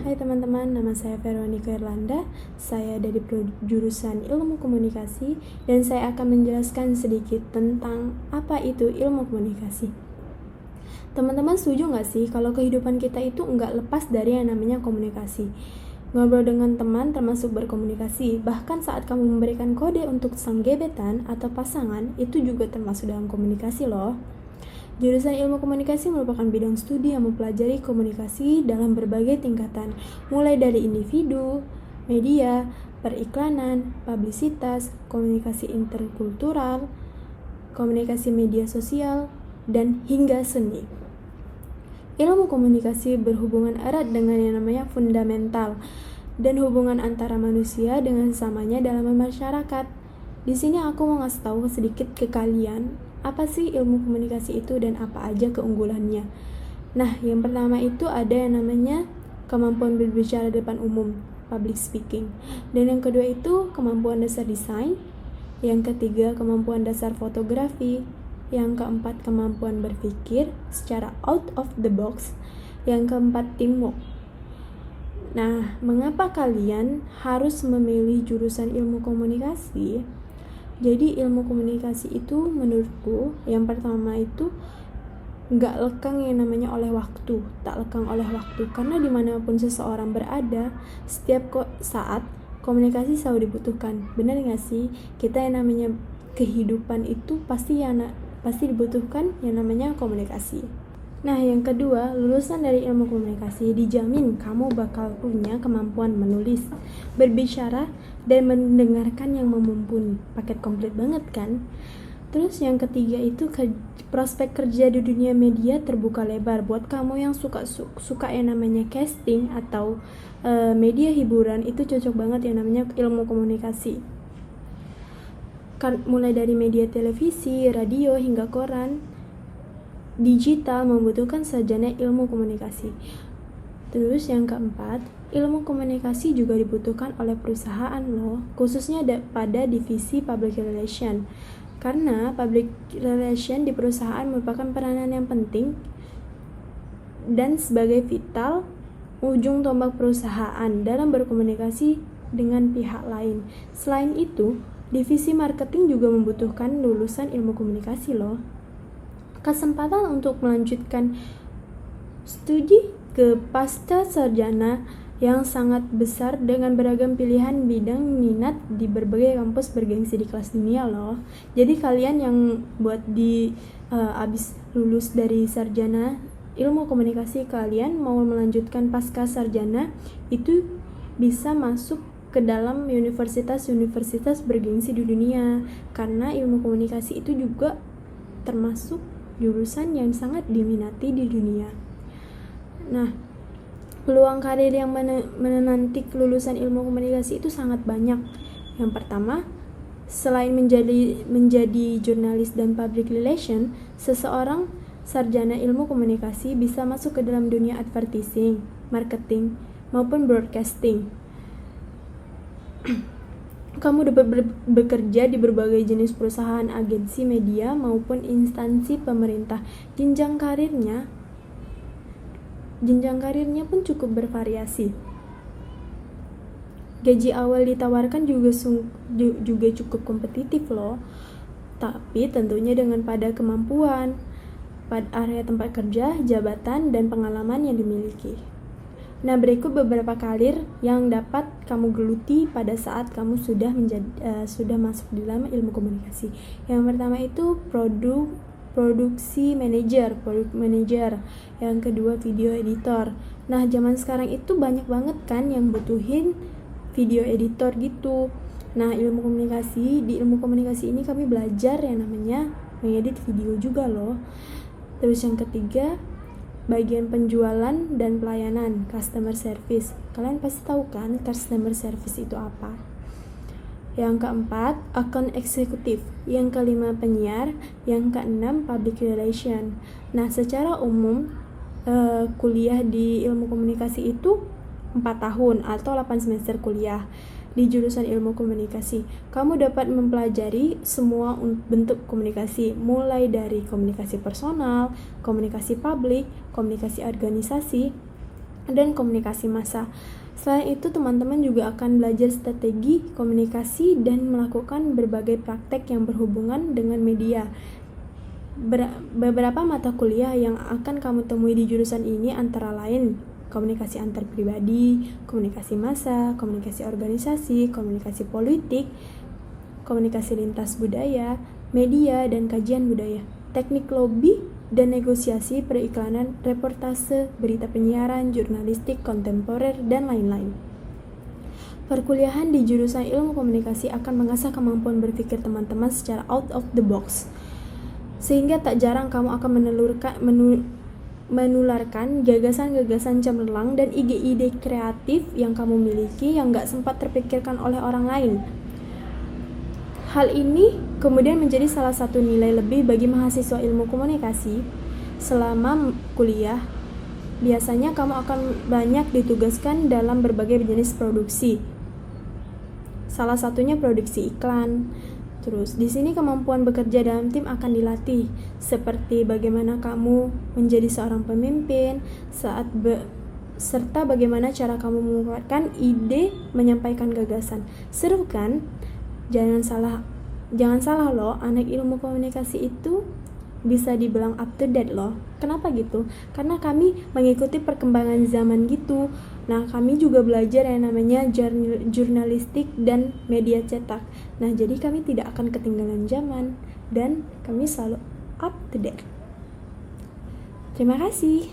Hai teman-teman, nama saya Veronica Irlanda. Saya dari jurusan Ilmu Komunikasi dan saya akan menjelaskan sedikit tentang apa itu ilmu komunikasi. Teman-teman setuju nggak sih kalau kehidupan kita itu nggak lepas dari yang namanya komunikasi? Ngobrol dengan teman termasuk berkomunikasi. Bahkan saat kamu memberikan kode untuk sang gebetan atau pasangan, itu juga termasuk dalam komunikasi loh. Jurusan Ilmu Komunikasi merupakan bidang studi yang mempelajari komunikasi dalam berbagai tingkatan, mulai dari individu, media, periklanan, publisitas, komunikasi interkultural, komunikasi media sosial, dan hingga seni. Ilmu komunikasi berhubungan erat dengan yang namanya fundamental dan hubungan antara manusia dengan sesamanya dalam masyarakat. Di sini aku mau ngasih tahu sedikit ke kalian apa sih ilmu komunikasi itu dan apa aja keunggulannya. Nah, yang pertama itu ada yang namanya kemampuan berbicara di depan umum, public speaking. Dan yang kedua itu kemampuan dasar desain. Yang ketiga kemampuan dasar fotografi. Yang keempat kemampuan berpikir secara out of the box. Yang keempat teamwork. Nah, mengapa kalian harus memilih jurusan ilmu komunikasi? Jadi ilmu komunikasi itu menurutku yang pertama itu gak lekang yang namanya oleh waktu, tak lekang oleh waktu, karena dimanapun seseorang berada, setiap saat komunikasi selalu dibutuhkan. Benar gak sih? Kita yang namanya kehidupan itu pasti dibutuhkan yang namanya komunikasi. Nah, yang kedua, lulusan dari ilmu komunikasi dijamin kamu bakal punya kemampuan menulis, berbicara, dan mendengarkan yang mumpuni. Paket komplit banget kan? Terus yang ketiga itu prospek kerja di dunia media terbuka lebar buat kamu yang suka yang namanya casting atau media hiburan. Itu cocok banget yang namanya ilmu komunikasi. Mulai dari media televisi, radio, hingga koran digital membutuhkan sarjana ilmu komunikasi. Terus yang keempat, ilmu komunikasi juga dibutuhkan oleh perusahaan loh, khususnya pada divisi public relation. Karena public relation di perusahaan merupakan peranan yang penting dan sebagai vital ujung tombak perusahaan dalam berkomunikasi dengan pihak lain. Selain itu, divisi marketing juga membutuhkan lulusan ilmu komunikasi loh. Kesempatan untuk melanjutkan studi ke pasca sarjana yang sangat besar dengan beragam pilihan bidang minat di berbagai kampus bergengsi di kelas dunia loh. Jadi kalian yang buat abis lulus dari sarjana ilmu komunikasi, kalian mau melanjutkan pasca sarjana itu bisa masuk ke dalam universitas bergengsi di dunia, karena ilmu komunikasi itu juga termasuk jurusan yang sangat diminati di dunia. Nah, peluang karir yang menanti lulusan ilmu komunikasi itu sangat banyak. Yang pertama, selain menjadi jurnalis dan public relation, seseorang sarjana ilmu komunikasi bisa masuk ke dalam dunia advertising, marketing, maupun broadcasting. Kamu dapat bekerja di berbagai jenis perusahaan, agensi media, maupun instansi pemerintah. Jenjang karirnya pun cukup bervariasi. Gaji awal ditawarkan juga cukup kompetitif loh. Tapi tentunya dengan pada kemampuan, pada area tempat kerja, jabatan, dan pengalaman yang dimiliki. Nah, berikut beberapa karir yang dapat kamu geluti pada saat kamu sudah masuk di dalam ilmu komunikasi. Yang pertama itu produksi manager, product manager. Yang kedua video editor. Nah, zaman sekarang itu banyak banget kan yang butuhin video editor gitu. Nah, di ilmu komunikasi ini kami belajar yang namanya mengedit video juga loh. Terus yang ketiga, bagian penjualan dan pelayanan, customer service. Kalian pasti tahu kan customer service itu apa. Yang keempat, account eksekutif. Yang kelima, penyiar. Yang keenam, public relation. Nah, secara umum kuliah di ilmu komunikasi itu 4 tahun atau 8 semester kuliah. Di jurusan ilmu komunikasi, kamu dapat mempelajari semua bentuk komunikasi, mulai dari komunikasi personal, komunikasi publik, komunikasi organisasi, dan komunikasi massa. Selain itu, teman-teman juga akan belajar strategi komunikasi dan melakukan berbagai praktek yang berhubungan dengan media. Beberapa mata kuliah yang akan kamu temui di jurusan ini antara lain komunikasi antar pribadi, komunikasi massa, komunikasi organisasi, komunikasi politik, komunikasi lintas budaya, media dan kajian budaya, teknik lobby dan negosiasi periklanan, reportase, berita penyiaran, jurnalistik kontemporer, dan lain-lain. Perkuliahan di jurusan ilmu komunikasi akan mengasah kemampuan berpikir teman-teman secara out of the box, sehingga tak jarang kamu akan menularkan gagasan-gagasan cemerlang dan ide-ide kreatif yang kamu miliki yang gak sempat terpikirkan oleh orang lain. Hal ini kemudian menjadi salah satu nilai lebih bagi mahasiswa ilmu komunikasi. Selama kuliah, biasanya kamu akan banyak ditugaskan dalam berbagai jenis produksi. Salah satunya produksi iklan. Terus, di sini kemampuan bekerja dalam tim akan dilatih, seperti bagaimana kamu menjadi seorang pemimpin, serta bagaimana cara kamu mengeluarkan ide, menyampaikan gagasan. Seru kan? Jangan salah loh, anak ilmu komunikasi itu bisa dibilang up to date loh. Kenapa gitu? Karena kami mengikuti perkembangan zaman gitu. Nah, kami juga belajar yang namanya jurnalistik dan media cetak. Nah, jadi kami tidak akan ketinggalan zaman dan kami selalu up to date. Terima kasih.